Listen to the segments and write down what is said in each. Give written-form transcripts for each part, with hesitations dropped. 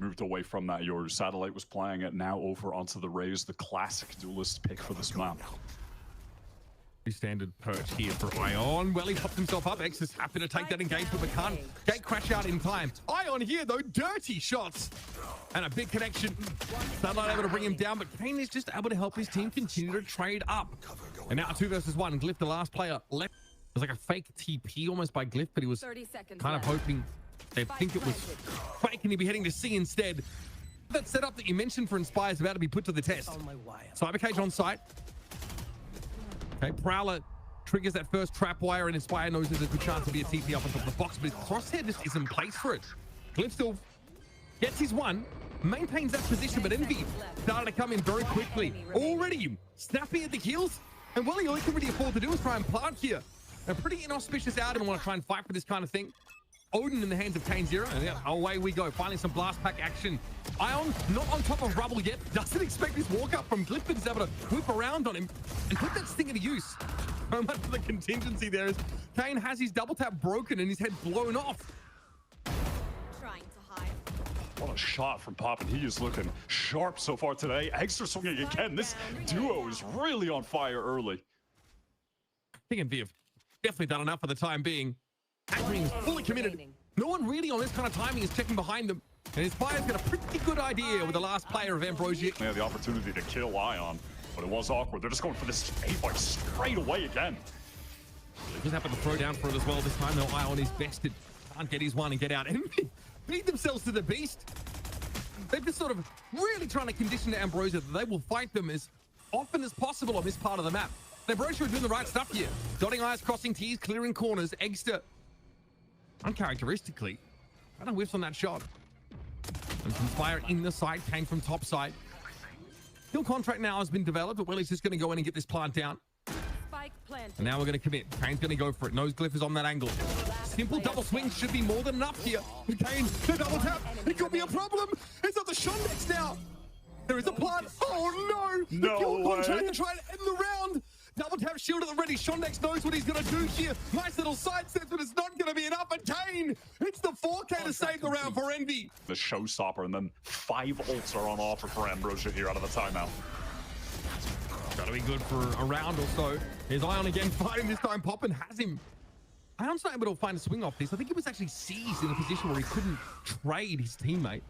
moved away from that. Your satellite was playing it, now over onto the Raze, the classic duelist pick for this map. Standard perch here for Ion. Well, he popped himself up. X is happy to take that engagement, but can't gate crash out in time. Ion here, though, dirty shots. And a big connection. Not able to bring him down, but Kane is just able to help his team continue to trade up. And now 2 versus 1. Glyph, the last player left. It was like a fake TP almost by Glyph, but he was kind of hoping they think it was fake and he'd be heading to C instead. That setup that you mentioned for Inspire is about to be put to the test. Cyber Cage on site. Okay, Prowler triggers that first trap wire, and Inspire knows there's a good chance to be a TP up on top of the box, but his crosshair just isn't in place for it. Glyph still gets his one, maintains that position, but Envy started to come in very quickly. Already snapping at the heels, and well, all he can really afford to do is try and plant here. A pretty inauspicious out and want to try and fight for this kind of thing. Odin in the hands of Kane Zero, and yeah, away we go. Finally some blast pack action. Ion not on top of rubble yet. Doesn't expect this walk up from Glyph, but is able to whip around on him and put that sting into use. So much for the contingency there is Kane has his double tap broken and his head blown off. Trying to hide. What a shot from Pop, and he is looking sharp so far today. Extra swinging again. This duo is really on fire early. I think MV have definitely done enough for the time being. Adrian is fully committed. No one really on this kind of timing is checking behind them. And Inspire's got a pretty good idea with the last player of Ambrosia. They had the opportunity to kill Ion, but it was awkward. They're just going for this 8-5 straight away again. Just happened to throw down for it as well this time, though. Ion is bested. Can't get his one and get out. And beat themselves to the beast. They're just sort of really trying to condition to Ambrosia that they will fight them as often as possible on this part of the map. Ambrosia are doing the right stuff here. Dotting I's, crossing T's, clearing corners. Eggster, uncharacteristically, kind of whiffs on that shot. And Inspire in the side, came from top side. Kill contract now has been developed, but Willie's just going to go in and get this plant down. And now we're going to commit. Kane's going to go for it. Knows Glyph is on that angle. Simple double swing should be more than enough here. Kane, the double tap. It could be a problem. It's not the Shondex now. There is a plant. Oh no! The kill contract to try and end the round. Double tap shield at the ready. Shondex knows what he's going to do here. Nice little side steps, but it's not going to be enough. And Kane, it's the 4K to save the round for Envy. The showstopper, and then 5 ults are on offer for Ambrosia here out of the timeout. Got to be good for a round or so. Here's Ion again fighting this time. Poppin has him. Ion's not able to find a swing off this. I think he was actually seized in a position where he couldn't trade his teammate.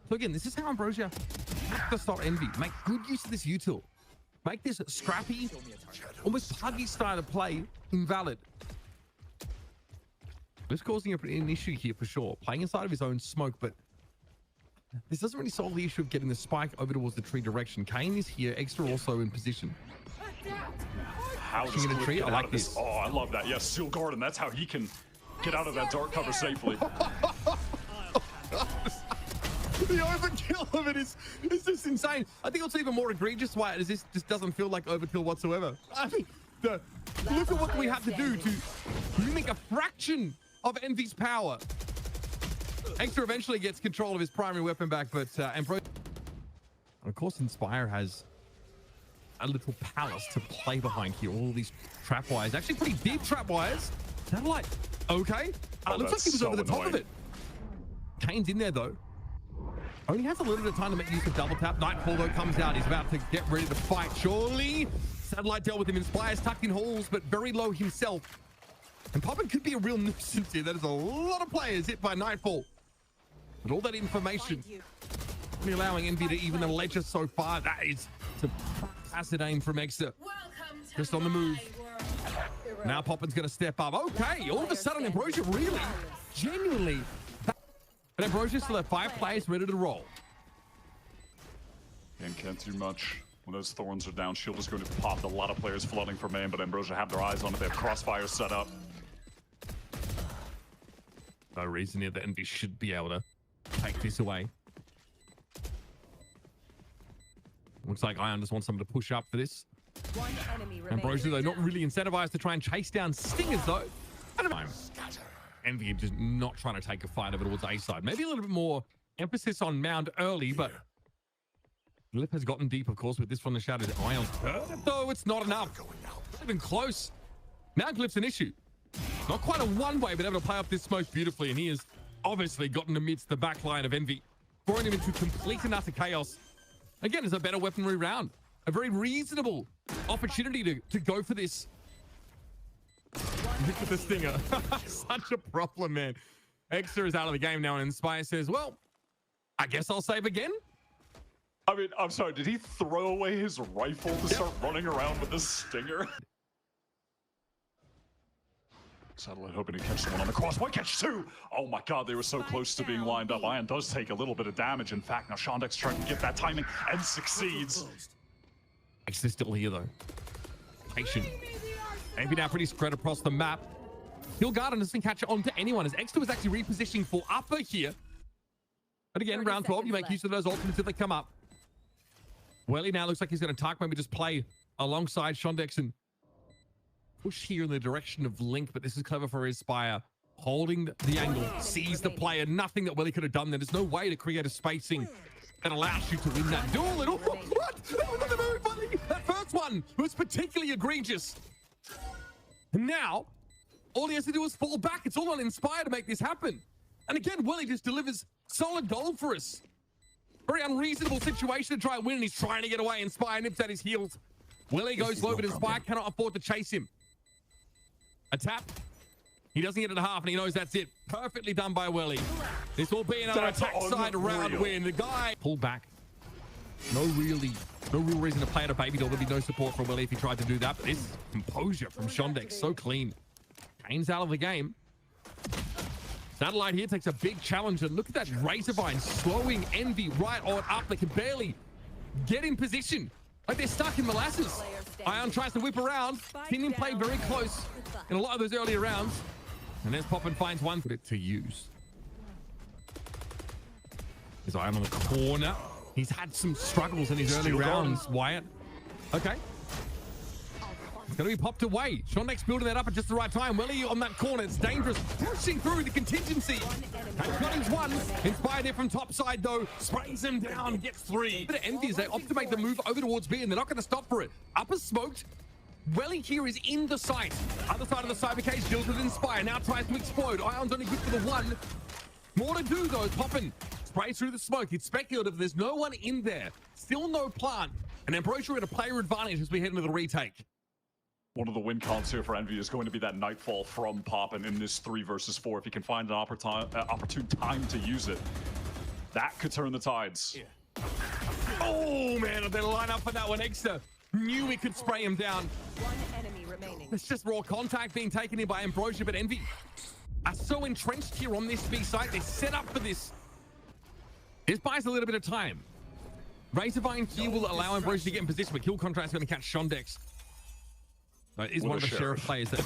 So again, this is how Ambrosia have to stop Envy. Make good use of this util. Make this scrappy, almost Huggy style of play invalid. This causing an issue here for sure. Playing inside of his own smoke, but this doesn't really solve the issue of getting the spike over towards the tree direction. Kane is here, Extra also in position. How does Glyph tree? I like this. Oh, I love that. Yes, Seal Garden. That's how he can get out of that dark cover safely. The overkill of it is just insane. I think what's even more egregious why is this just doesn't feel like overkill whatsoever. I mean, look at what we have to do to mimic a fraction of Envy's power. Extra eventually gets control of his primary weapon back, but and of course Inspire has a little palace to play behind here. All these trap wires, actually pretty deep trap wires. Satellite, okay. Looks like he was so over the top annoying. of it. Kane's in there though. Only has a little bit of time to make use of double tap. Nightfall though comes out. He's about to get ready to fight. Surely, Satellite dealt with him. Inspire's tucked in holes, but very low himself. And Poppin could be a real nuisance here. That is a lot of players hit by Nightfall. With all that information, only allowing Envy to even allege us so far. That is a acid aim from Exeter. Just on the move. Now Poppin's going to step up. Okay, all of a sudden Ambrosia really, genuinely. But Ambrosia still have 5 players ready to roll. And can't do much. When those thorns are down, shield is going to pop. A lot of players flooding for main, but Ambrosia have their eyes on it. They have crossfire set up. No reason here that Envy should be able to take this away. Looks like Ion just wants someone to push up for this. Ambrosia, though, not really incentivized to try and chase down Stingers, though. I don't know. Envy just not trying to take a fight over towards A side. Maybe a little bit more emphasis on Mound early, but Glyph has gotten deep, of course, with this from the shadows. Ion's hurt, though it's not enough. Not even close. Now Glyph's an issue. Not quite a one-way, but able to play up this smoke beautifully, and he has obviously gotten amidst the back line of Envy. throwing him into complete and utter chaos. Again, it's a better weaponry round. A very reasonable opportunity to go for this. Look at the stinger. Such a problem, man. Extra is out of the game now, and Inspire says, well, I guess I'll save again. I mean, I'm sorry, did he throw away his rifle to start running around with the stinger? Satellite hoping to catch someone on the cross. One catch, two! Oh my god, they were so close to being lined up. Ion does take a little bit of damage. In fact, now Shondex trying to get that timing and succeeds. X is still here, though. Patient. AMB now pretty spread across the map. Hillgarden doesn't catch on to anyone as X2 is actually repositioning for upper here. But again, round 12, you make use of those ultimates if they come up. Welly now looks like he's going to talk, maybe just play alongside Shondex and push here in the direction of Link, but this is clever for Inspire. Holding the angle, sees the player. Nothing that Welly could have done there. There's no way to create a spacing that allows you to win that duel. And what? That was another move, buddy. That first one was particularly egregious. And now, all he has to do is fall back. It's all on Inspire to make this happen. And again, Welly just delivers solid gold for us. Very unreasonable situation to try and win, and he's trying to get away. Inspire nips at his heels. Welly goes low, but Inspire cannot afford to chase him. A tap. He doesn't get it at half, and he knows that's it. Perfectly done by Welly. This will be another attack side round win. The guy pull back. No real reason to play at a baby doll. There'd be no support from Welly if he tried to do that. But this composure from Shondex, so clean. Kane's out of the game. Satellite here takes a big challenge, and look at that Razorvine slowing Envy right on up. They can barely get in position. Like they're stuck in molasses. Ion tries to whip around. Seen him play very close in a lot of those earlier rounds. And there's Poppin finds one for it to use. There's Ion on the corner. He's had some struggles in his early rounds, Wyatt. Okay. It's going to be popped away. Shondex building that up at just the right time. Welly on that corner. It's dangerous. Pushing through the contingency. Cutting's one. Inspired there from top side, though. Sprays him down. Gets three. But Envy as they opt to make the move over towards B, and they're not going to stop for it. Upper smoked. Welly here is in the site. Other side of the cyber cage deals with Inspire. Now tries to explode. Ion's only good for the one. More to do, though. Poppin sprays through the smoke. It's speculative. There's no one in there. Still no plant. And Ambrosia at a player advantage as we head into the retake. One of the win cons here for Envy is going to be that Nightfall from Poppin in this 3 versus 4. If he can find an opportune time to use it, that could turn the tides. Yeah. Oh, man, they line up for that one. Extra knew he could spray him down. One enemy remaining. It's just raw contact being taken in by Ambrosia, but Envy are so entrenched here on this B site. They're set up for this. This buys a little bit of time. Razorvine here will allow Ambrosia to get in position, but Kill Contract's going to catch Shondex. Is one of the sheriff players that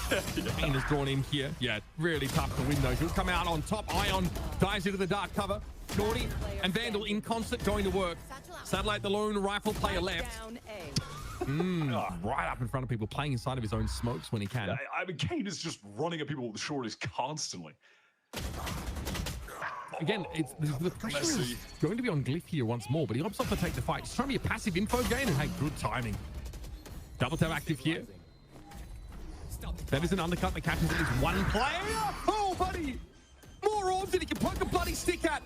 Kane has drawn in here. Yeah, really tough to win those. He'll come out on top. Ion dives into the dark cover. Shorty and Vandal in concert going to work. Satellite, the lone rifle player left. Right up in front of people, playing inside of his own smokes when he can. I mean, Kane is just running at people with the shorties constantly. Again, the pressure is going to be on Glyph here once more, but he opts off to take the fight. Just trying to be a passive info gain, and hey, good timing. Double tap active here. That is an undercut that catches at least one player. Oh, buddy! More orbs that he can poke a bloody stick at.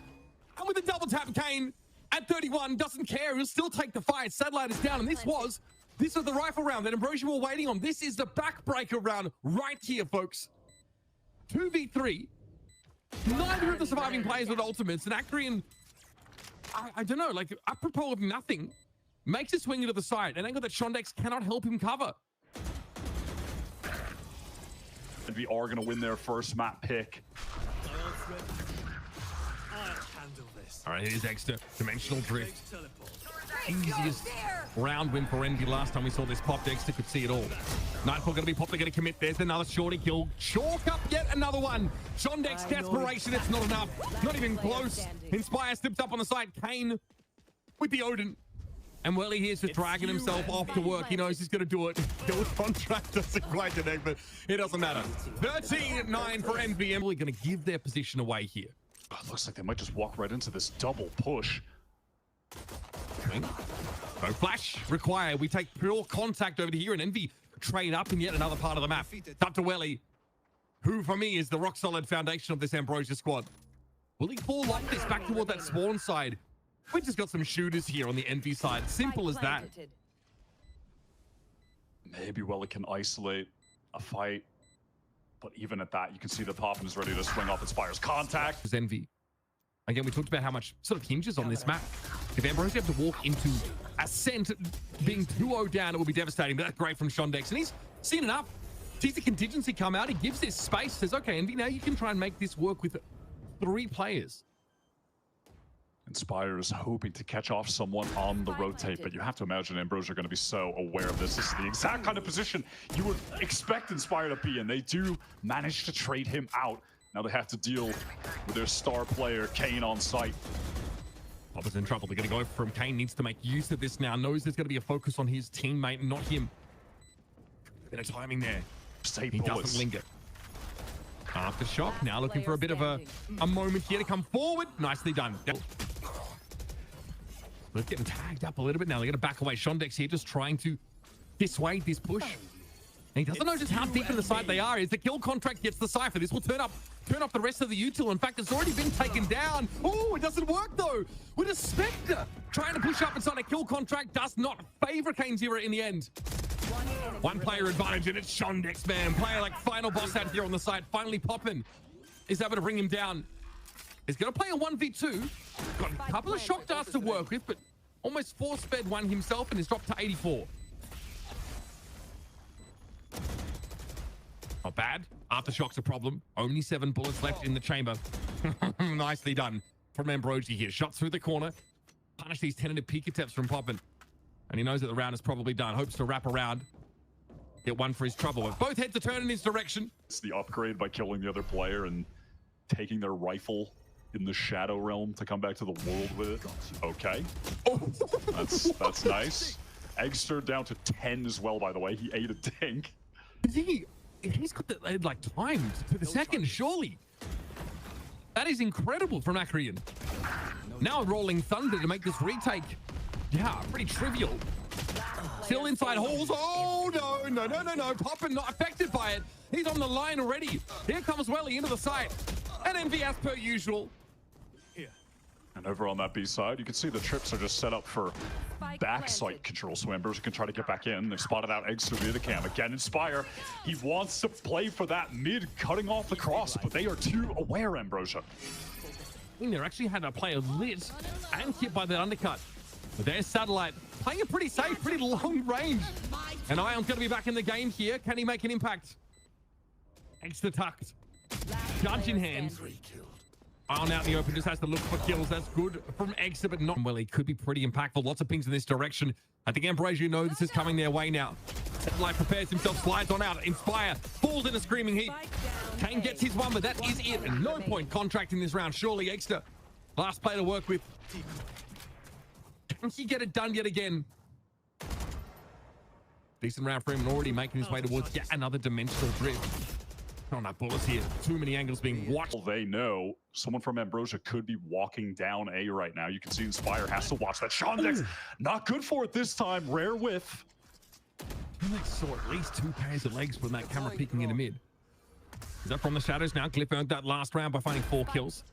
And with a double tap, Kane at 31 doesn't care. He'll still take the fight. Satellite is down, and this was the rifle round that Ambrosia were waiting on. This is the backbreaker round right here, folks. 2v3. Neither of the surviving players with ultimates. And Acreon, I don't know, like apropos of nothing, makes a swing into the side. An angle that Shondex cannot help him cover. Envy are going to win their first map pick. All right, here's extra dimensional drift. Easiest round win for Envy. Last time we saw this pop, Dexter could see it all. Nightfall going to be popped. They're going to commit. There's another shorty kill. Chalk up yet another one. Shondex desperation. It's not enough. Not even close. Inspire slips up on the side. Kane with the Odin. And Welly here's just dragging himself off to work. He knows he's going to do it. Kill contract doesn't quite connect, but it doesn't matter. 13-9 for Envy. Emily going to give their position away here. Oh, it looks like they might just walk right into this double push. No flash required. We take pure contact over here, and Envy trade up in yet another part of the map. Up to Welly, who for me is the rock solid foundation of this Ambrosia squad. Will he fall off this back toward that spawn side? We just got some shooters here on the Envy side. Simple as that. Maybe Welly can isolate a fight. But even at that, you can see that Poppin is ready to swing off Inspire's contact. There's Envy. Again, we talked about how much sort of hinges on this map. If Ambrose have to walk into Ascent being 2-0 down, it will be devastating. But that's great from Shondex. And he's seen enough. Sees the contingency come out. He gives this space. Says, okay, Envy, now you can try and make this work with 3 players. Inspire is hoping to catch off someone on the rotate, but you have to imagine Ambrosia are going to be so aware of this. This is the exact kind of position you would expect Inspire to be in. They do manage to trade him out. Now they have to deal with their star player, Kane, on site. Popper's in trouble. They're going to go for him. Kane needs to make use of this now. Knows there's going to be a focus on his teammate, not him. Bit of timing there. He doesn't linger. Aftershock now looking for a bit of a moment here to come forward. Nicely done. We're getting tagged up a little bit now. They're going to back away. Shondex here just trying to dissuade this push. And he doesn't know just how deep in the side they are. As the kill contract gets the Cypher, this will turn up the rest of the util. In fact, it's already been taken down. Oh, it doesn't work though. With a Spectre trying to push up inside a kill contract does not favor Kane Zero in the end. One player advantage, and it's Shondex, man. Player like final boss out here on the side. Finally Poppin is able to bring him down. He's going to play a 1v2. Got a couple of shock darts to work with, but almost force-fed one himself and is dropped to 84. Not bad. Aftershock's a problem. Only 7 bullets left in the chamber. Nicely done from Ambrosi here. Shots through the corner. Punish these tentative peek attempts from Poppin. And he knows that the round is probably done. Hopes to wrap around. Get one for his trouble. But both heads are turning in his direction. It's the upgrade by killing the other player and taking their rifle in the Shadow Realm to come back to the world with it. Okay. Oh, that's nice. Eggster down to 10 as well, by the way. He ate a dink. He's got the, like, timed to the second, surely. That is incredible from Acreon. Now Rolling Thunder to make this retake. Yeah, pretty trivial. Still inside halls. Oh, no. Poppin not affected by it. He's on the line already. Here comes Welly into the site. And Envy as per usual. And over on that B side, you can see the trips are just set up for backside control. So Ambrosia can try to get back in. They've spotted out Eggs through the cam. Again, Inspire. He wants to play for that mid, cutting off the cross, but they are too aware, Ambrosia. They're actually had a player lit and hit by that undercut. But there's Satellite playing it pretty safe, pretty long range. And Ion's going to be back in the game here. Can he make an impact? Extra tucked. Judge in hand. Ion out in the open, just has to look for kills. That's good from Exeter, but not well. He could be pretty impactful. Lots of pings in this direction. I think Ambrosia know this is coming their way now. Satellite prepares himself, slides on out. Inspire falls in a screaming heap. Kane gets his one, but that is it. And no point contracting this round. Surely Exeter, last player to work with. Can he get it done yet again? Decent round for him, and already making his way towards yet another dimensional drift. Not enough bullets here. Too many angles being watched. They know someone from Ambrosia could be walking down A right now. You can see Inspire has to watch that. Shondex, not good for it this time. Rare whiff. I saw at least 2 pairs of legs from that camera peeking in the mid. Is that from the shadows now? Glyph earned that last round by finding 4 kills.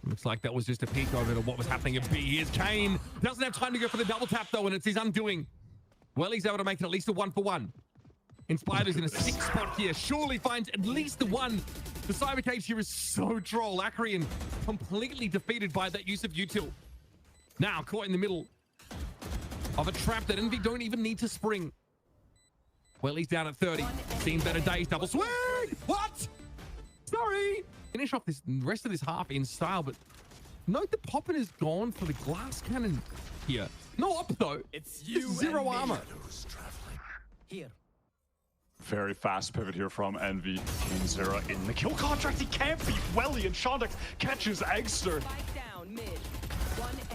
Looks like that was just a peek over to what was happening at B. Here's Kane. Doesn't have time to go for the double tap though, and it's his undoing. Well, he's able to make it at least a 1-for-1. Inspire's in a 6th spot here. Surely finds at least the 1. The cyber cage here is so troll. Acreon completely defeated by that use of util. Now caught in the middle of a trap that Envy don't even need to spring. Well, he's down at 30. Seen better days. Double swing. What? Sorry. Finish off this rest of this half in style, but note that Poppin is gone for the glass cannon here. No up though. It's you. 0 armor. Here. Very fast pivot here from Envy. King Zera in the kill contract. He can't beat Welly, and Shondex catches Eggster.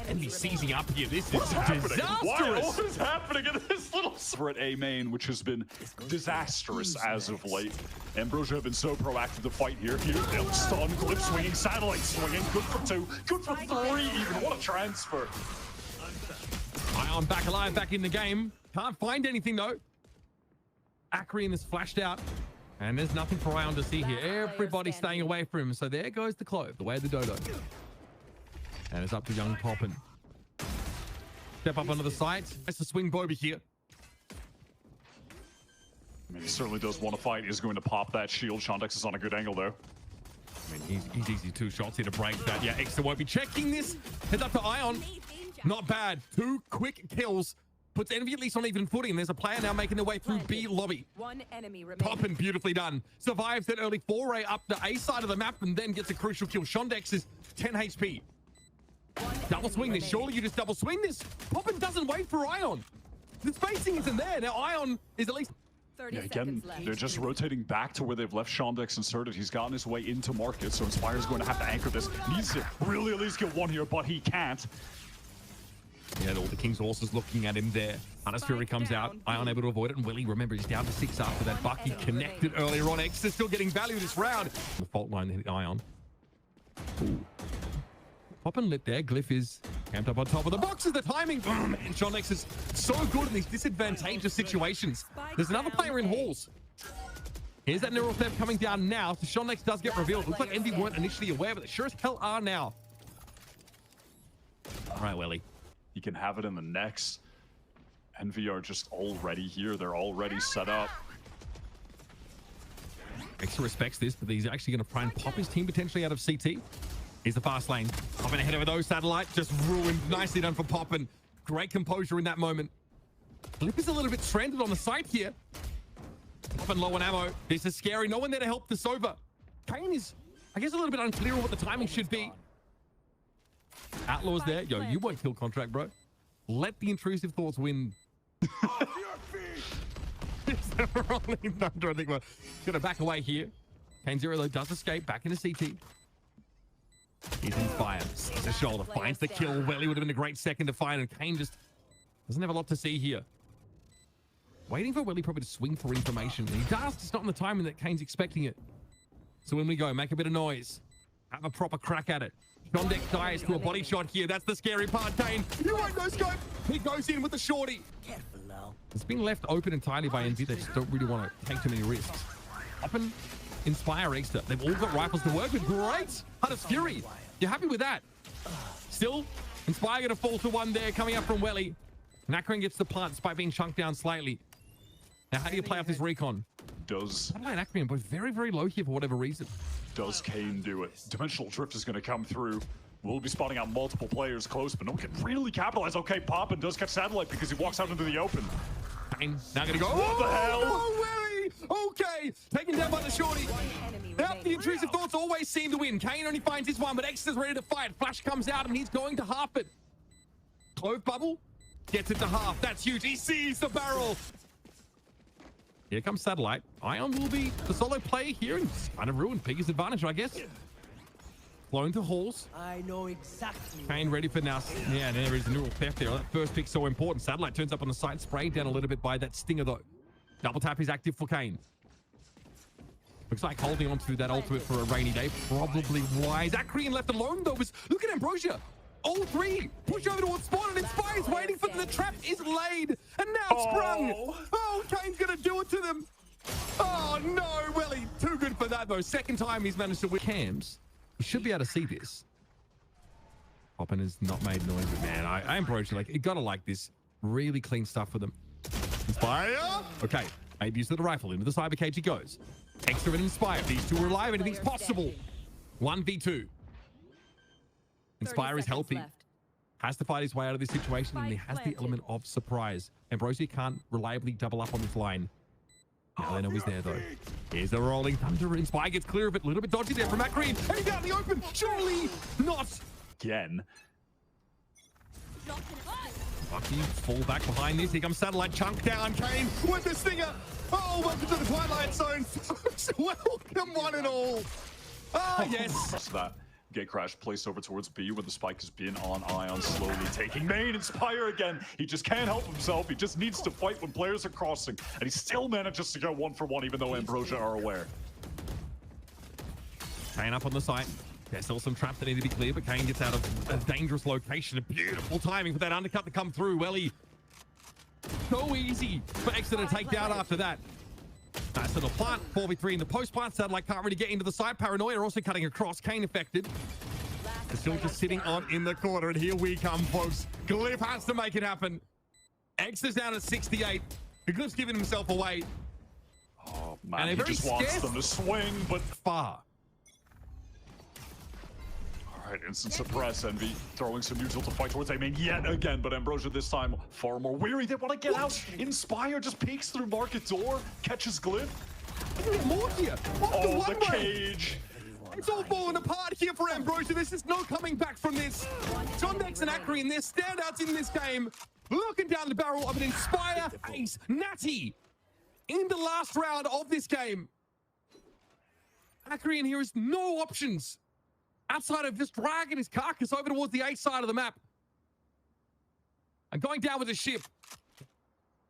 Envy seizing up here. This is disastrous. disastrous. What is happening in this little over at A main, which has been disastrous as of late. Ambrosia have been so proactive to fight here. They'll stun, Glyph swinging, Satellite swinging. Good for 2, good for 3 even. What a transfer. Ion back alive, back in the game. Can't find anything though. Acreon is flashed out. And there's nothing for Ion to see here. Everybody's staying away from him. So there goes the Clove, the way of the Dodo. And it's up to young Poppin. Step up onto the site. That's the swing Bobby here. I mean, he certainly does want to fight. He's going to pop that shield. Shondex is on a good angle, though. I mean, he's easy 2 shots here to break that. Yeah, Extra won't be checking this. Heads up to Ion. Not bad. 2 quick kills. Puts Envy at least on even footing. There's a player now making their way through B lobby. One enemy remaining. Poppin, beautifully done. Survives that early foray up the A side of the map and then gets a crucial kill. Shondex is 10 HP. Double swing this. Surely you just double swing this. Poppin doesn't wait for Ion. The spacing isn't there. Now Ion is at least... 30 Yeah, again, seconds left. they're just rotating back to where they've left Shondex inserted. He's gotten his way into market, so Inspire's going to have to anchor this. Needs to really at least get one here, but he can't. Yeah, all the King's horses looking at him there. Hunter's Fury comes out. Ion able to avoid it. And Willie, remember, he's down to 6 after that buck he connected earlier on. X is still getting value this round. The fault line hit Ion. Ooh. Poppin lit there. Glyph is camped up on top of the boxes. The timing. And Shondex is so good in these disadvantageous situations. There's another player in halls. Here's that neural theft coming down now. So Shondex does get revealed. Looks like Envy weren't initially aware, but they sure as hell are now. All right, Willie. He can have it in the next. Envy are just already here. They're already set up. Extra respects this, but he's actually going to try and pop his team potentially out of CT. Here's the fast lane. Poppin ahead of those satellite. Just ruined. Nicely done for Poppin. Great composure in that moment. Flip is a little bit stranded on the site here. Poppin low on ammo. This is scary. No one there to help this over. Kane is, I guess, a little bit unclear on what the timing should be. Outlaw's there. Yo, you won't kill contract, bro. Let the intrusive thoughts win. Rolling thunder. I think we're gonna back away here. Kane Zero though does escape back into CT. He's inspired. Sees the shoulder, finds the kill. Welly would have been a great second to find, and Kane just doesn't have a lot to see here. Waiting for Welly probably to swing for information. And he does, just not in the timing that Kane's expecting it. So when we go, make a bit of noise. Have a proper crack at it. Shondex dies to a body shot here. That's the scary part, Kane. You won't no scope. He goes in with the shorty. Careful now. It's been left open entirely by Envy. They just don't really want to take too many risks. Up and Inspire Extra. They've all got rifles to work with. Great. Hunter's Fury. You're happy with that? Still, Inspire going to fall to one there coming up from Welly. Nakarin gets the plant despite being chunked down slightly. Now, how do you play off this recon? Satellite and Nakarin both very, very low here for whatever reason. Does Kane do it? Dimensional Drift is going to come through. We'll be spotting out multiple players close, but no one can really capitalize. Okay, Poppin does catch Satellite because he walks out into the open. Kane now going to go. What the hell? Oh, Welly! Okay, taken down by the shorty. Now, the intrusive thoughts always seem to win. Kane only finds his one, but X is ready to fight. Flash comes out, and he's going to half it. Clove bubble gets it to half. That's huge. He sees the barrel. Here comes Satellite. Ion will be the solo player here, and it's kind of ruined Piggy's advantage, I guess. Flown to halls. I know exactly. Kane ready for now. Yeah, and there is a neural theft there. That first pick so important. Satellite turns up on the side, sprayed down a little bit by that stinger, though. Double tap is active for Kane. Looks like holding on to that ultimate for a rainy day. Probably wise. Akrian left alone, though. Look at Ambrosia. All 3 push over towards spawn, and Inspire's waiting for them. The trap is laid, and now sprung. Oh, Kane's gonna do it to them. Oh no, Welly, too good for that though. Second time he's managed to win. Cams, you should be able to see this. Poppin has not made noise, but man, I Ambrosia, like, you gotta like this. Really clean stuff for them. Inspire. Okay, maybe use the rifle. Into the cyber cage he goes. Extra and Inspire. These two are alive. Anything's possible. 1v2. Inspire is healthy. Has to fight his way out of this situation, and he has the element of surprise. Ambrosia can't reliably double up on this line. Now they know he's there, though. Here's the rolling thunder. Inspire gets clear of it. A little bit dodgy there from Matt Green. And he's out in the open. Surely not. Again. Lucky fall back behind this. Here comes Satellite. Chunk down. Kane with the stinger. Oh, welcome to the Twilight Zone. Welcome, one and all. Ah, yes. That Gate crash placed over towards B where the spike has been on Ion, slowly taking main. Inspire again. He just can't help himself. He just needs to fight when players are crossing, and he still manages to go 1-for-1 even though Ambrosia are aware. Kane up on the site. There's still some traps that need to be cleared, but Kane gets out of a dangerous location. A beautiful timing for that undercut to come through. Welly, so easy for Exeter to take down after that. Nice little plant. 4v3 in the post plant. Satellite can't really get into the side. Paranoia also cutting across. Kane affected. They're still just sitting on in the corner. And here we come, folks. Glyph has to make it happen. X is down at 68. Glyph's giving himself away. Oh, man. And He just wants them to swing, but far. all right, instant suppress. Envy throwing some neutral to fight towards Aiming yet again, but Ambrosia this time far more weary. They want to get out. Inspire just peeks through market door, catches Glyph. More here. Oh, the cage. It's all falling apart here for Ambrosia. This is no coming back from this. Shondex and Akrian, they're standouts in this game. Looking down the barrel of an Inspire ace. Natty in the last round of this game. Akrian here has no options outside of just dragging his carcass over towards the A side of the map. And going down with the ship.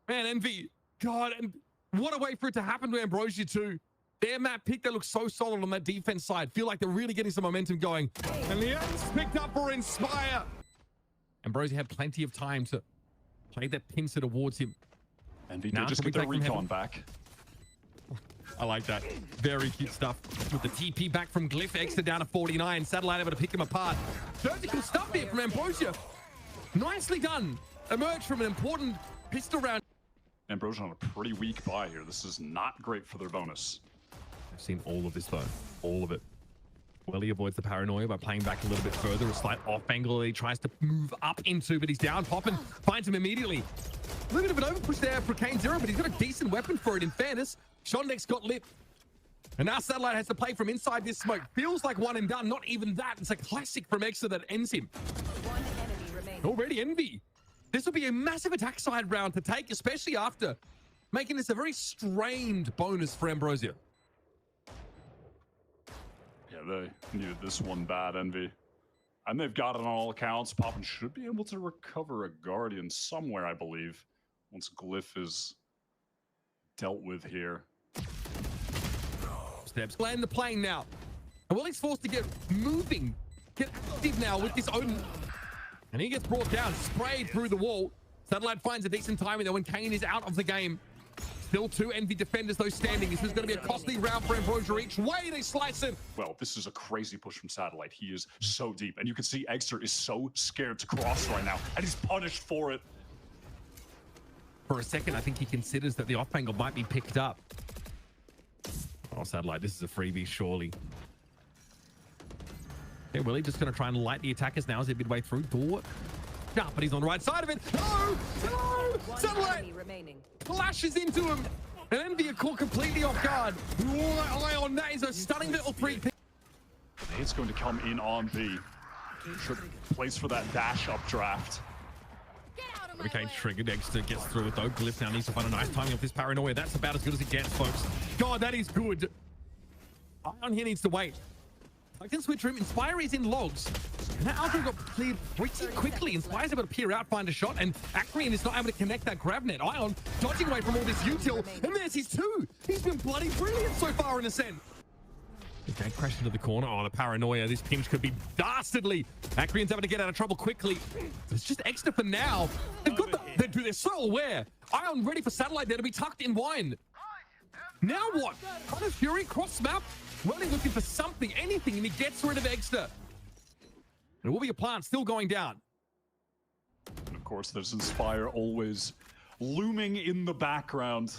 Man, Envy. God, and what a way for it to happen to Ambrosia too. Their map pick, they look so solid on that defense side. Feel like they're really getting some momentum going. And the ace picked up for Inspire. Ambrosia had plenty of time to play that pincer towards him. Envy did just get their recon back. I like that. Very cute stuff. With the TP back from Glyph, Extra down to 49. Satellite able to pick him apart. Surgical stuff here from Ambrosia. Nicely done. Emerged from an important pistol round. Ambrosia on a pretty weak buy here. This is not great for their bonus. I've seen all of this though. All of it. Welly avoids the paranoia by playing back a little bit further. A slight off angle that he tries to move up into, but he's down. Poppin finds him immediately. A little bit of an overpush there for Kane Zero, but he's got a decent weapon for it in fairness. Shondex got lit. And now Satellite has to play from inside this smoke. Feels like one and done. Not even that. It's a classic from Exa that ends him. One enemy remaining. Already Envy. This will be a massive attack side round to take, especially after making this a very strained bonus for Ambrosia. Yeah, they needed this one bad, Envy. And they've got it on all accounts. Poppin should be able to recover a Guardian somewhere, I believe, once Glyph is dealt with here. Steps. Land the plane now. And Willie's forced to get moving, get active now with this Odin. And he gets brought down, sprayed through the wall. Satellite finds a decent timing though when Kane is out of the game. Still two Envy defenders though standing. This is going to be a costly round for Ambrosia each way they slice him. Well, this is a crazy push from Satellite. He is so deep. And you can see Exter is so scared to cross right now. And he's punished for it. For a second, I think he considers that the off angle might be picked up. Oh, Satellite, this is a freebie, surely. Okay, Willie just going to try and light the attackers now as they're midway through. Door. No, but he's on the right side of it. No! No! Satellite clashes into him. And Envy are caught completely off guard. Ion, that is a stunning little 3-pick. The hit's going to come in on B. Should place for that dash updraft. Okay, triggered. Extra gets through it though. Glyph now needs to find a nice timing of this paranoia. That's about as good as it gets, folks. God, that is good. Ion here needs to wait. I can switch room. Inspire is in logs. And that Alpha got cleared pretty quickly. Inspire's able to peer out, find a shot, and Akrian is not able to connect that grab net. Ion dodging away from all this util, and there's his two. He's been bloody brilliant so far in Ascent. Okay, crash into the corner. Oh, the paranoia. This pinch could be dastardly. Akrian's able to get out of trouble quickly. It's just extra for now. They've got they're so aware. Ion ready for Satellite there to be tucked in wine. Now what? Kind of Fury cross map. Really looking for something, anything, and he gets rid of Extra. And it will be a plant still going down. And of course, there's Inspire always looming in the background.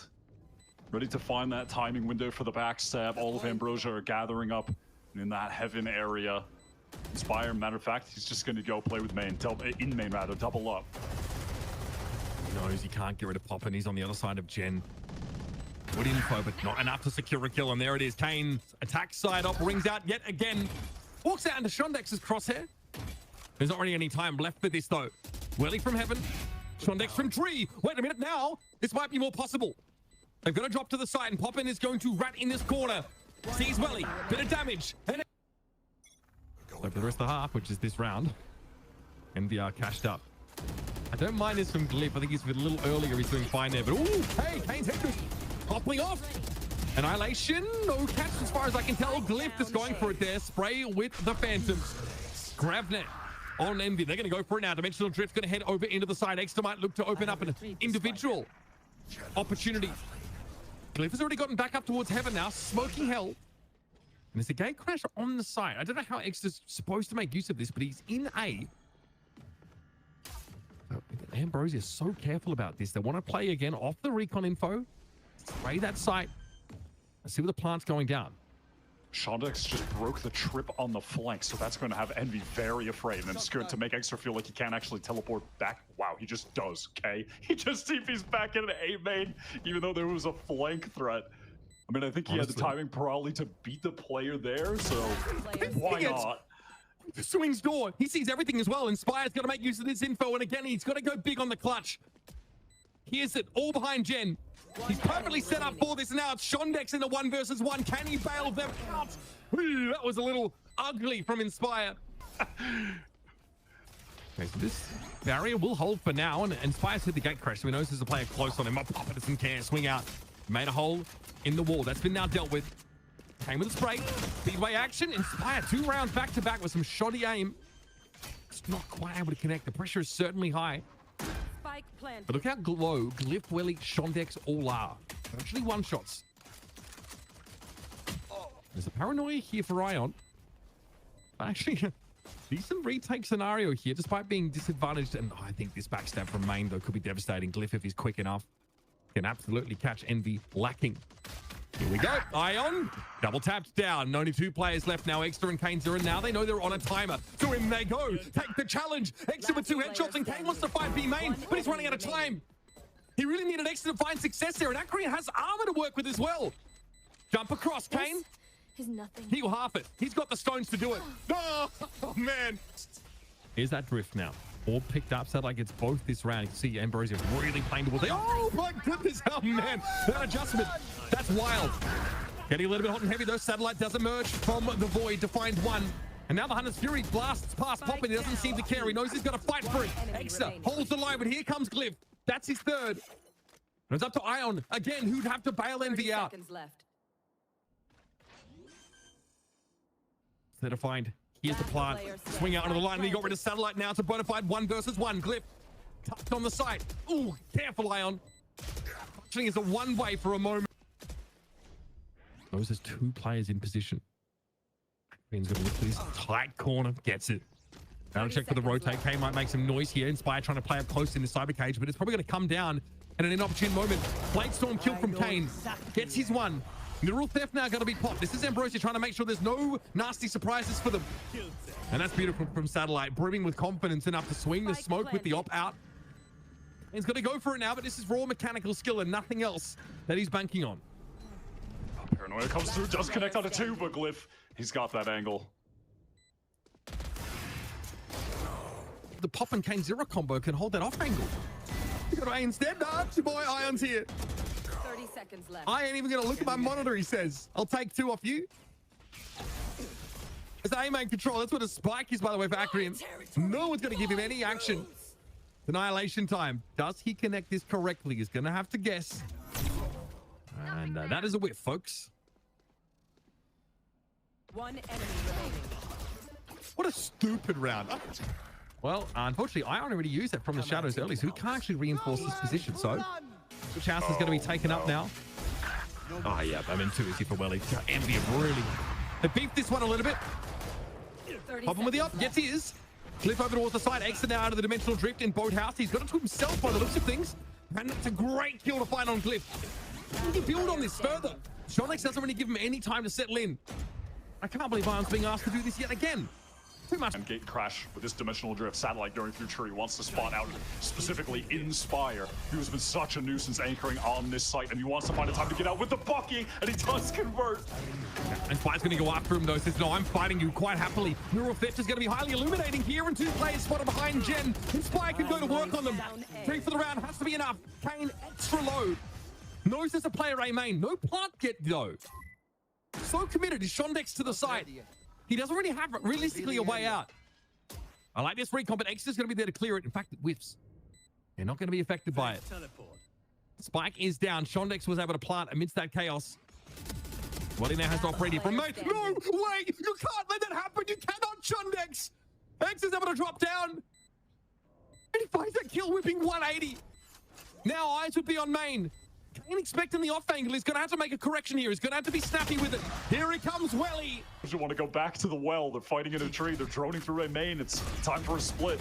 Ready to find that timing window for the backstab. All of Ambrosia are gathering up in that heaven area. Inspire, matter of fact, he's just going to go play with main. In main, rather. Double up. He knows he can't get rid of Poppin. He's on the other side of Gen. Good info, but not enough to secure a kill. And there it is. Kane attack side up, rings out yet again. Walks out into Shondex's crosshair. There's not really any time left for this, though. Welly from heaven. Shondex from tree. Wait a minute now. This might be more possible. They're going to drop to the side, and Poppin is going to rat in this corner. Sees Welly. Bit of damage. And so for the rest of the half, which is this round, MVR cashed up. I don't mind this from Glyph. I think he's a little earlier. He's doing fine there. But, ooh, hey, Kane's head goes popping off. Annihilation. No catch as far as I can tell. Glyph is going for it there. Spray with the Phantom. Gravnet on Envy. They're going to go for it now. Dimensional Drift's going to head over into the side. Extra might look to open up an individual opportunity. Glyph has already gotten back up towards heaven now, smoking hell. And there's a gate crash on the side. I don't know how Extra's supposed to make use of this, but he's in A. Ambrosia is so careful about this. They want to play again off the recon info. Spray that site. Let's see where the plant's going down. Shondex just broke the trip on the flank, so that's going to have Envy very afraid, and it's good to make Extra feel like he can't actually teleport back. Wow, he just does, okay? He just TP's back in an A main, even though there was a flank threat. I mean, I think he had the timing probably to beat the player there, so why not? Swings door. He sees everything as well. Inspire's got to make use of this info, and again, he's got to go big on the clutch. Here's it, all behind Jen. He's perfectly set up for this now. It's Shondex in the 1 versus 1. Can he bail them out? Ooh, that was a little ugly from Inspire. Okay, so this barrier will hold for now, and Inspire's hit the gate crash, so he knows there's a player close on him. Papa doesn't care. Swing out. Made a hole in the wall. That's been now dealt with. Came with a spray. Speedway action. Inspire 2 rounds back to back with some shoddy aim. It's not quite able to connect. The pressure is certainly high. But look how low Glyph, Welly, Shondex all are. Actually one-shots. There's a paranoia here for Ion. Actually, decent retake scenario here, despite being disadvantaged. And I think this backstab from main, though, could be devastating. Glyph, if he's quick enough, can absolutely catch Envy lacking. Here we go. Ion, double tapped down. Only 2 players left now. Extra and Kane's are in now. They know they're on a timer. To him they go. Take the challenge. Extra with 2 headshots, and Kane wants to fight B main, but he's running out of time. He really needed Extra to find success there, and Akrian has armor to work with as well. Jump across, Kane. Is nothing. He'll half it. He's got the stones to do it. Oh man. Here's that drift now. All picked up. Satellite gets both this round. You can see Ambrosia really playing towards. Oh my goodness, oh man, that adjustment, that's wild. Getting a little bit hot and heavy though. Satellite does emerge from the void to find one. And now the Hunter's Fury blasts past Pop, and he doesn't seem to care. He knows he's got to fight for it. Extra holds the line, but here comes Glyph. That's his 3rd. And it's up to Ion again, who'd have to bail Envy out. Instead of find. Here's the plant. Swing out onto the line, and he got rid of Satellite now. It's a bona fide 1 versus 1. Glyph tucked on the side. Ooh, careful, Ion. Actually, it's a one-way for a moment. Those are 2 players in position. Ben's going to look for this tight corner. Gets it. Now to check for the rotate. K might make some noise here. Inspire trying to play up close in the cyber cage, but it's probably going to come down. And at an inopportune moment, Bladestorm kill from Kane. Gets his 1. Mineral theft now going to be popped. This is Ambrosia trying to make sure there's no nasty surprises for them. And that's beautiful from Satellite, brimming with confidence enough to swing the smoke with the op out. He's got to go for it now, but this is raw mechanical skill and nothing else that he's banking on. Paranoia comes through, does connect onto 2, but Glyph, he's got that angle. The Pop and Kane 0 combo can hold that off angle. You got to A instead. Nah, your boy Ion's here. 30 seconds left. I ain't even going to look at my monitor, he says. I'll take 2 off you. It's A main control. That's what a spike is, by the way, for Akrian. No one's going to give him any action. Annihilation time. Does he connect this correctly? He's going to have to guess. And that is a whiff, folks. 1 enemy remaining. What a stupid round. Well, unfortunately, Ion already used that from the shadows early, so he can't actually reinforce this position. So, which house is going to be taken up now? Oh, yeah, I'm in 2 easy for Welly. Envy really. They beefed this one a little bit. Pop him with the up. Gets his. Glyph over towards the side. Exit now out of the dimensional drift in Boathouse. He's got it to himself by the looks of things. And that's a great kill to find on Glyph. He can build on this further. Shondex doesn't really give him any time to settle in. I can't believe Ion's being asked to do this yet again. Too much. And gate crash with this dimensional drift. Satellite going through tree wants to spot out specifically Inspire, who's been such a nuisance anchoring on this site, and he wants to find a time to get out with the Bucky, and he does convert. Inspire's going to go after him though. Says, no, I'm fighting you quite happily. Neural theft is going to be highly illuminating here, and 2 players spotted behind Jen. Inspire can go to work on them. 3 for the round has to be enough. Kane extra low. Knows there's a player A main. No plant get though. So committed is Shondex to the side. He doesn't really have realistically a way out. I like this recon, but X is going to be there to clear it. In fact, it whiffs. They're not going to be affected by it. Spike is down. Shondex was able to plant amidst that chaos. Well, he now has to operate here from mate. No, wait! You can't let that happen! You cannot, Shondex! X is able to drop down. And he finds that kill whipping 180. Now eyes would be on main. Kane expecting the off angle. He's going to have to make a correction here. He's going to have to be snappy with it. Here he comes, Welly. You want to go back to the well. They're fighting in a tree. They're droning through a main. It's time for a split.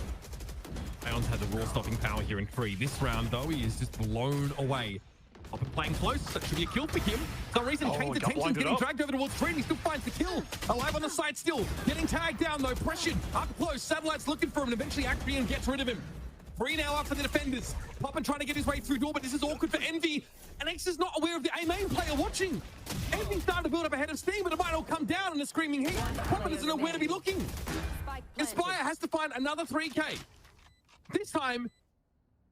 Ion's had the raw stopping power here in 3. This round, though, he is just blown away. Hoppin playing close. That should be a kill for him. For some reason, Kane's attention getting dragged over towards 3. He still finds the kill. Alive on the side still. Getting tagged down, though. Pressured. Up close. Satellite's looking for him, and eventually Acreon gets rid of him. 3 now up for the defenders. Poppin trying to get his way through door, but this is awkward for Envy. And X is not aware of the A main player watching. Envy's starting to build up a head of steam, but it might all come down in a screaming heat. Poppin doesn't know where to be looking. Inspire has to find another 3K. This time,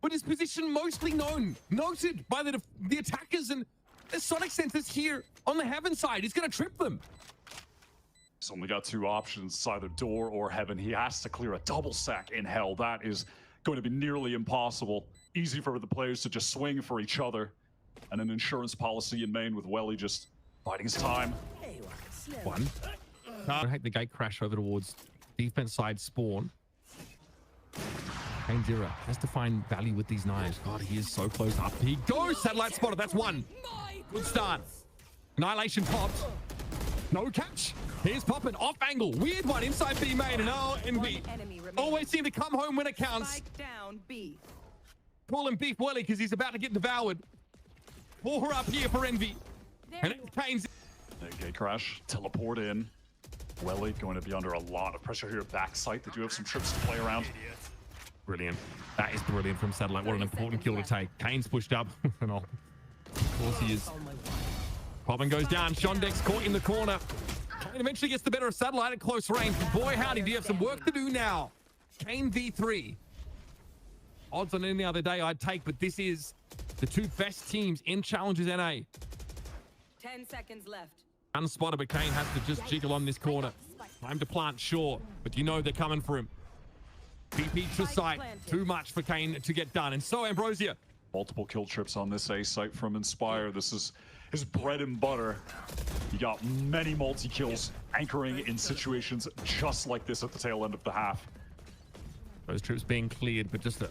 with his position mostly noted by the attackers, and the Sonic Sensors here on the Heaven side. He's going to trip them. He's only got 2 options. It's either door or Heaven. He has to clear a double sack in Hell. That is going to be nearly impossible. Easy for the players to just swing for each other. And an insurance policy in main with Welly just biding his time. One. I hate the gate crash over towards defense side spawn. Kane Zero has to find value with these knives. God, he is so close up. He goes. Satellite spotted. That's 1. Good start. Annihilation popped. No catch. Here's Poppin. Off angle. Weird one inside B main. And oh, Envy. Always seem to come home when it counts. Spike down B. Call him Beef Welly because he's about to get devoured. 4 up here for Envy. And it's Kane's. Gate crash. Teleport in. Welly going to be under a lot of pressure here. Backside. They do have some trips to play around. Brilliant. That is brilliant from Satellite. What an important kill to take. Kane's pushed up. And of course he is. Poppin goes down. Shondex caught in the corner. Kane eventually gets the better of Satellite at close range. Boy, howdy, do you have some work to do now. Kane v3. Odds on any other day I'd take, but this is the 2 best teams in Challengers NA. 10 seconds left. Unspotted, but Kane has to just jiggle on this corner. Time to plant, sure, but you know they're coming for him. BP to sight. Too much for Kane to get done. And so Ambrosia. Multiple kill trips on this A site from Inspire. This is his bread and butter. He got many multi-kills anchoring in situations just like this at the tail end of the half. Those trips being cleared, but just a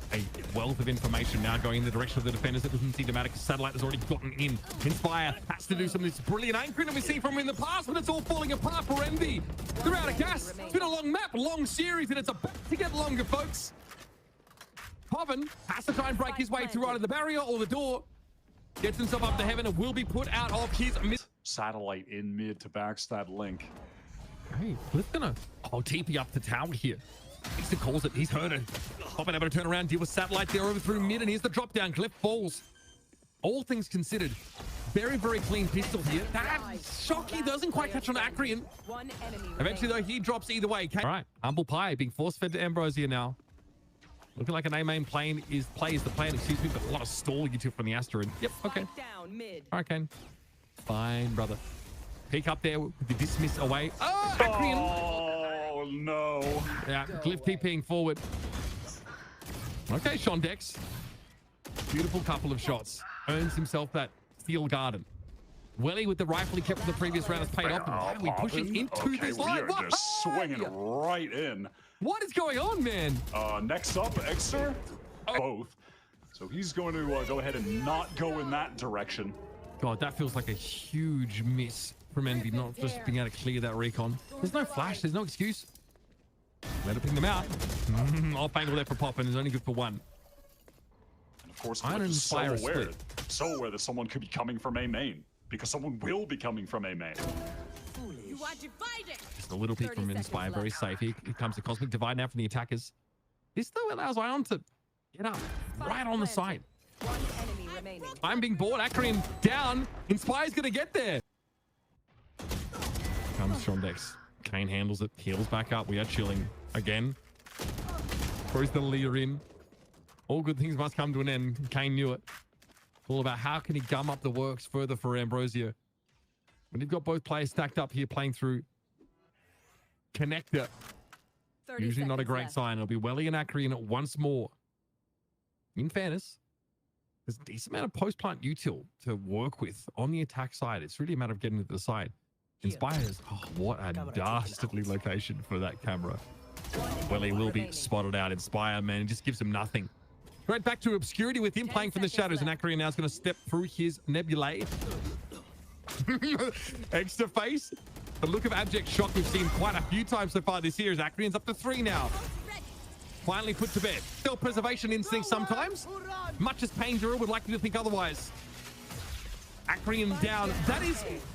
wealth of information now going in the direction of the defenders. It doesn't seem to matter because Satellite has already gotten in. Inspire has to do some of this brilliant anchoring that we see from him in the past, but it's all falling apart for Envy. They're out of gas. It's been a long map, long series, and it's about to get longer, folks. Poppin has to try and break his way through either the barrier or the door. Gets himself up to Heaven and will be put out of his mid. Satellite in mid to backstab Link. Hey, Cliff gonna TP up the tower here. Easter calls it. He's heard it. Poppin able to turn around, deal with Satellite there over through mid, and here's the drop down. Cliff falls. All things considered, very, very clean pistol here. That Shocky doesn't quite catch on Acreon. Eventually, though, he drops either way. All right, Humble Pie being force fed to Ambrosia now. Looking like an A main plane plays the plan, excuse me, but a lot of stalling into from the Astra. Yep, okay. All right, Kane. Fine, brother. Peek up there with the dismiss away. Oh, Acreon. Oh, no. Yeah, Cliff TPing forward. Okay, Shondex. Beautiful couple of shots. Earns himself that steel garden. Welly with the rifle he kept from the previous round has paid off. And why are we pushing into this line? We are just swinging right in. What is going on, man? Next up, Exer. Both. So he's going to go ahead and not go in that direction. God, that feels like a huge miss from Envy, not just being able to clear that recon. There's no flash, there's no excuse. Let it ping them out. Off angle there for Poppin is only good for 1. And of course, Cliff is so aware that someone could be coming from A main, because someone will be coming from A main. Just a little peek from Inspire, very safe. Here comes the Cosmic Divide now from the attackers. This though allows Ion to get up right on the side. I'm being bored. Acreon down. Inspire's gonna get there. Comes Shondex. Kane handles it, heals back up. We are chilling again. Throws the leader in. All good things must come to an end. Kane knew it. All about how can he gum up the works further for Ambrosia. When you've got both players stacked up here playing through connector, usually not a great sign. It'll be Welly and Acreon once more. In fairness, there's a decent amount of post-plant util to work with on the attack side. It's really a matter of getting to the side. Inspires. Oh, what a dastardly location for that camera. Welly will be spotted out. Inspire, man, just gives him nothing. Right back to obscurity with him playing from the shadows, and Akrian now is going to step through his nebulae. Extra face. The look of abject shock we've seen quite a few times so far this year as Akrian's up to 3 now. Finally put to bed. Still preservation instinct sometimes, much as Painjura would like you to think otherwise. Akrian down.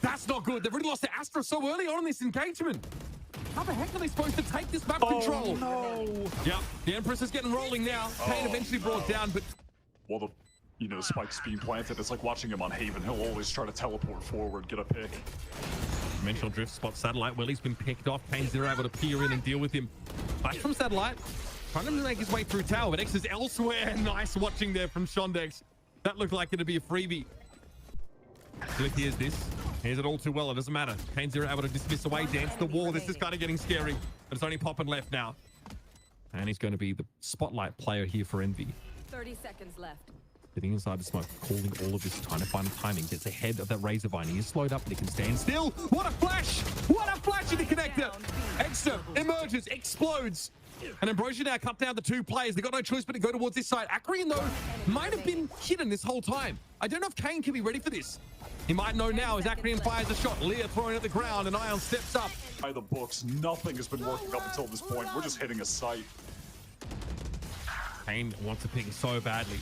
That's not good. They've already lost to Astra so early on in this engagement. How the heck are they supposed to take this map control? No. Yep, the Empress is getting rolling now. Kane eventually brought down, but Well, the spike's being planted. It's like watching him on Haven. He'll always try to teleport forward, get a pick. dimensional drift spot Satellite. Well, he's been picked off. Kane's never able to peer in and deal with him. Flash from Satellite. Trying to make his way through tower, but X is elsewhere. Nice watching there from Shondex. That looked like it'd be a freebie. Look, here's this. Here's it all too well. It doesn't matter. Kane's never able to dismiss away, dance the wall. This is kind of getting scary, but it's only popping left now. And he's going to be the spotlight player here for Envy. 30 seconds left. Sitting inside the smoke, calling all of this, trying to find timing. Gets ahead of that Razorvine. He is slowed up, but he can stand still. What a flash! What a flash in the connector! Extra emerges, explodes. And Ambrosia now cut down the 2 players. They got no choice but to go towards this side. Akrian, though, might have been hidden this whole time. I don't know if Kane can be ready for this. He might know now as Akrian fires a shot. Leah throwing at the ground, and Ion steps up. By the books, nothing has been working up until this point. We're just hitting a sight. Kane wants to ping so badly.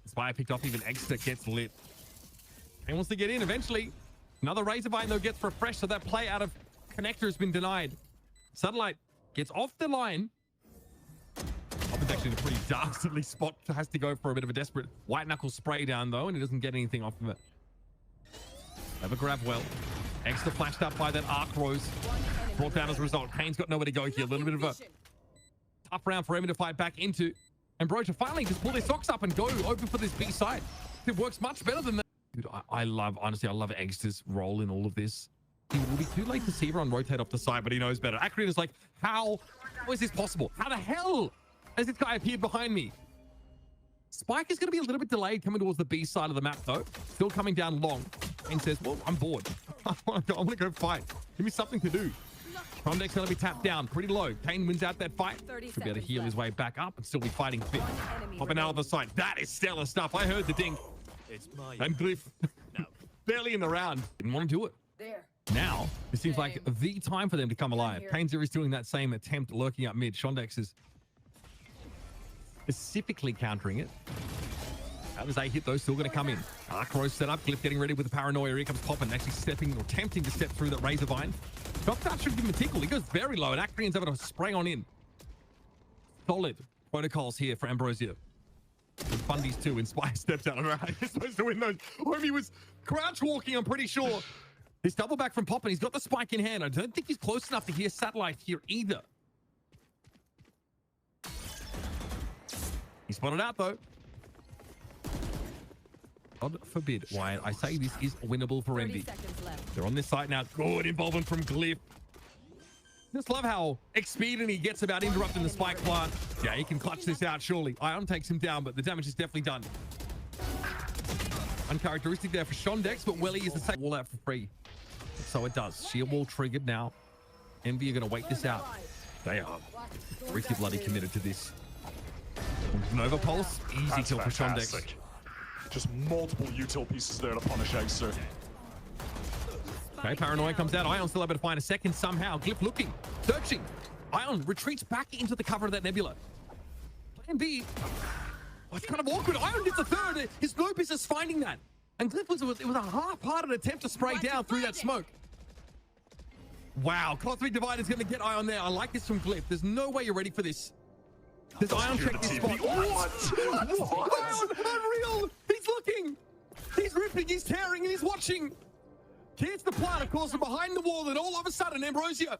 Spire picked off, even Exeter gets lit. Kane wants to get in eventually. Another Razorvine, though, gets refreshed, so that play out of connector has been denied. Satellite gets off the line. It's actually in a pretty dastardly spot. Has to go for a bit of a desperate white knuckle spray down, though, and he doesn't get anything off of it. Have a grab well. Extra flashed up by that arc rose. Brought down as a result. Kane's got nowhere to go here. A little bit of a tough round for him to fight back into. Ambrosia finally just pull their socks up and go open for this B side. It works much better than that. Dude, honestly, I love Exeter's role in all of this. He will be too late to see everyone rotate off the side, but he knows better. Akrian is like, how is this possible? How the hell has this guy appeared behind me? Spike is going to be a little bit delayed coming towards the B side of the map, though. Still coming down long. And says, well, I'm bored. I want to go fight. Give me something to do. Shondex going to be tapped down pretty low. Kane wins out that fight. Should be able to heal his way back up and still be fighting fit. Popping out of the side. That is stellar stuff. I heard the ding. And Glyph barely in the round. Didn't want to do it. There. Now, it seems like the time for them to come alive. Kane's is doing that same attempt, lurking up mid. Shondex is specifically countering it. That was a hit, though, still going to come in. Arc Rose set up. Glyph getting ready with the paranoia. Here comes Poppin, actually stepping or attempting to step through that Razorvine. Doctor should give him a tickle. He goes very low, and Akrian's able to spray on in. Solid protocols here for Ambrosia. With Bundy's too. Inspire steps out. I don't know how he's supposed to win those. Homie was crouch walking, I'm pretty sure. He's double back from Poppin. He's got the spike in hand. I don't think he's close enough to hear Satellite here either. He spotted out, though. God forbid why I say this is winnable for Envy. They're on this side now. Good involvement from Glyph. Just love how expedient he gets about interrupting the spike plant. Yeah, he can clutch this out, surely. Ion takes him down, but the damage is definitely done. Uncharacteristic there for Shondex, but Welly is the same wall out for free. So it does. Sheer wall triggered now. Envy are going to wait this out. They are pretty bloody committed to this. Nova Pulse, easy kill for Shondex. Just multiple util pieces there to punish Exeter. Okay, Paranoia comes out. Ion still able to find a second somehow. Glyph looking, searching. Ion retreats back into the cover of that nebula. Plan B. Oh, it's kind of awkward. Ion gets a third. His no business finding that. And Glyph it was a half-hearted attempt to spray down through that smoke. Wow, Cosmic Divide is going to get Ion there. I like this from Glyph. There's no way you're ready for this. Does Ion check this spot? What? Ion, unreal! He's looking! He's ripping, he's tearing, and he's watching! Here's the plant, of course, from behind the wall, and all of a sudden, Ambrosia.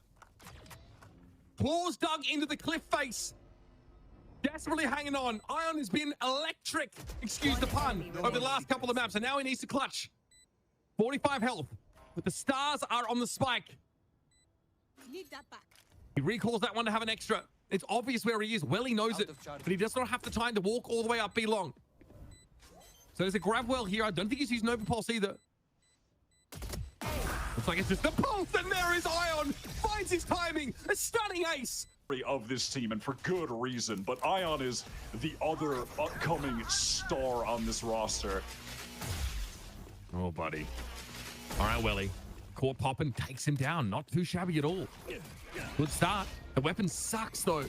Claws dug into the cliff face. Desperately hanging on. Ion has been electric, excuse the pun, over the last couple of maps, and now he needs to clutch. 45 health, but the stars are on the spike. Need that back. He recalls that one to have an extra. It's obvious where he is. Well, he knows it, but he does not have the time to walk all the way up B long. So there's a grab well here. I don't think he's used Nova Pulse either. Looks like it's just the pulse, and there is Ion. Finds his timing. A stunning ace. of this team, and for good reason. But Ion is the other upcoming star on this roster. Oh, buddy. All right, Welly. Caught popping, takes him down. Not too shabby at all. Good start. The weapon sucks, though.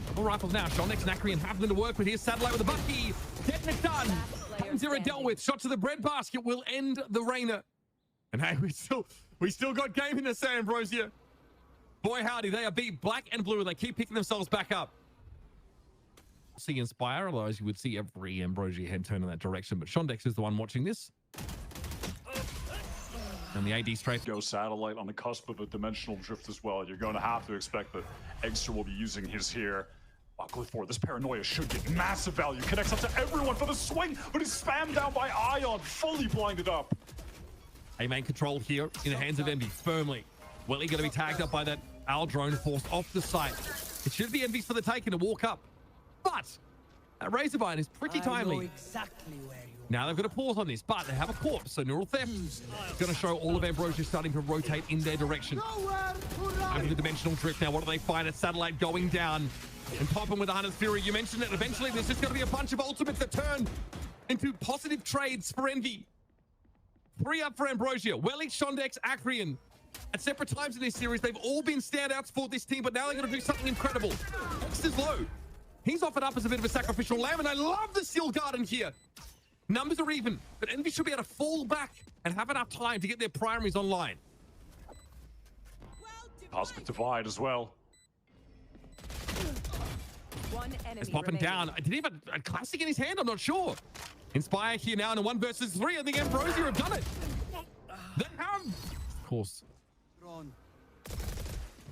Double rifles now. Shondex and Akrian have them to work with. Here's Satellite with a bucky. Getting it done. 0 dealt with. Shot to the breadbasket will end the Rainer. And hey, we still got game in the say, Ambrosia. Boy, howdy, they are beat black and blue. They keep picking themselves back up. See Inspire, otherwise you would see every Ambrosia head turn in that direction. But Shondex is the one watching this. And the AD strafe. Go Satellite on the cusp of a dimensional drift as well. You're going to have to expect that Eggster will be using his here. Go for this paranoia should get massive value. Connects up to everyone for the swing, but is spammed down by Ion, fully blinded up. A main control here in the hands of Envy firmly. Welly going to be tagged up by that Owl drone, forced off the site. It should be Envy's for the taking to walk up. But that Razorvine is pretty timely. I know exactly where you Now they've got to pause on this, but they have a corpse, so neural theft is going to show all of Ambrosia starting to rotate in their direction. Over the dimensional drift now, what do they find? A Satellite going down and popping with the Hunter's Fury. You mentioned it. Eventually, there's just going to be a bunch of ultimates that turn into positive trades for Envy. 3 up for Ambrosia. Welly, Shondex, Akrian. At separate times in this series, they've all been standouts for this team, but now they're going to do something incredible. X is low. He's offered up as a bit of a sacrificial lamb, and I love the Seal Garden here. Numbers are even, but Envy should be able to fall back and have enough time to get their primaries online. Cosmic Divide as well. One enemy It's popping down. Did he have a classic in his hand? I'm not sure. Inspire here now in a 1 versus 3. I think Ambrosia have done it. They have. Of course.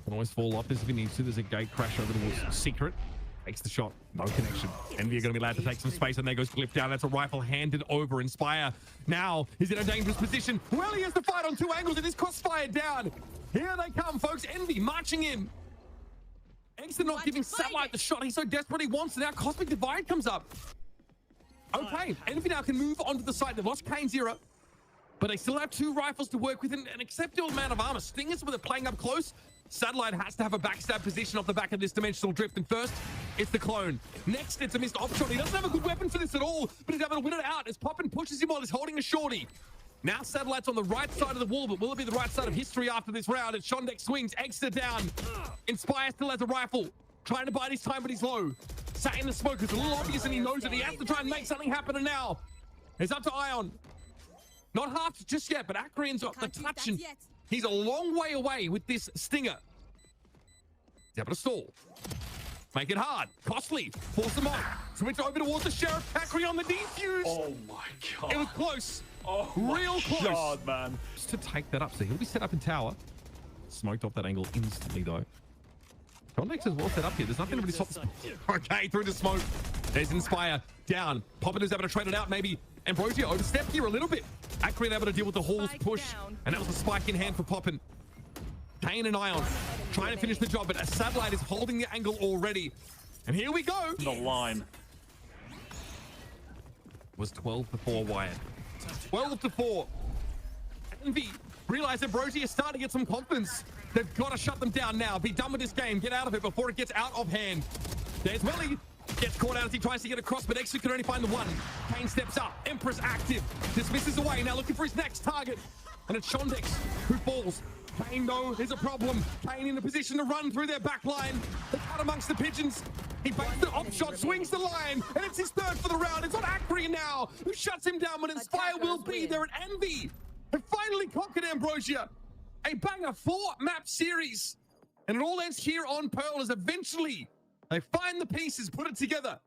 Can always fall off this if he needs to. There's a gate crash over towards Secret. Takes the shot. No connection. Envy are going to be allowed to take some space, and there goes Glyph down. That's a rifle handed over. Inspire now is in a dangerous position. Well, he has to fight on 2 angles, and is crossfire down. Here they come, folks. Envy marching in. Eggster not giving Satellite the shot he so desperately wants. Now Cosmic Divide comes up. Okay, Envy now can move onto the side. They've lost Kane Zero, but they still have 2 rifles to work with and an acceptable amount of armor. Stingers, with it playing up close. Satellite has to have a backstab position off the back of this dimensional drift. And first, it's the clone. Next, it's a missed op shot. He doesn't have a good weapon for this at all, but he's able to win it out as Poppin pushes him while he's holding a shorty. Now Satellite's on the right side of the wall, but will it be the right side of history after this round? As Shondex swings, Eggster down. Inspire still has a rifle. Trying to bide his time, but he's low. Sat in the smoke. It's a little obvious, and he knows it. He has to try and make something happen, and now it's up to Ion. Not half just yet, but Akrian's got the touch, and he's a long way away with this Stinger. He's able to stall. Make it hard. Costly. Force them on. Switch over towards the Sheriff. Akrian on the defuse. Oh my god. It was close. Oh real close. God, man. Just to take that up. So he'll be set up in tower. Smoked off that angle instantly, though. Shondex is well set up here. There's nothing to really stop this. Okay, through the smoke. There's Inspire. Down. Poppin is able to trade it out, maybe. Ambrosia overstepped here a little bit. Akrian able to deal with the Hall's push. And that was a spike in hand for Poppin. Kane and Ion trying to finish the job, but a Satellite is holding the angle already. And here we go. The line. Was 12-4 Wyatt. 12-4. Envy realize that Ambrosia is starting to get some confidence. They've got to shut them down now. Be done with this game. Get out of it before it gets out of hand. There's Welly. Gets caught out as he tries to get across, but Eggster can only find the 1. Kane steps up. Empress active. Dismisses away. Now looking for his next target. And it's Shondex who falls. Kane, though, is a problem. Kane in a position to run through their back line. They're cut amongst the pigeons. He baits the op shot, swings the line, and it's his 3rd for the round. It's on Akrian now, who shuts him down, but Inspire will be there at Envy. And finally conquered Ambrosia. A banger 4-map series. And it all ends here on Pearl as eventually they find the pieces, put it together.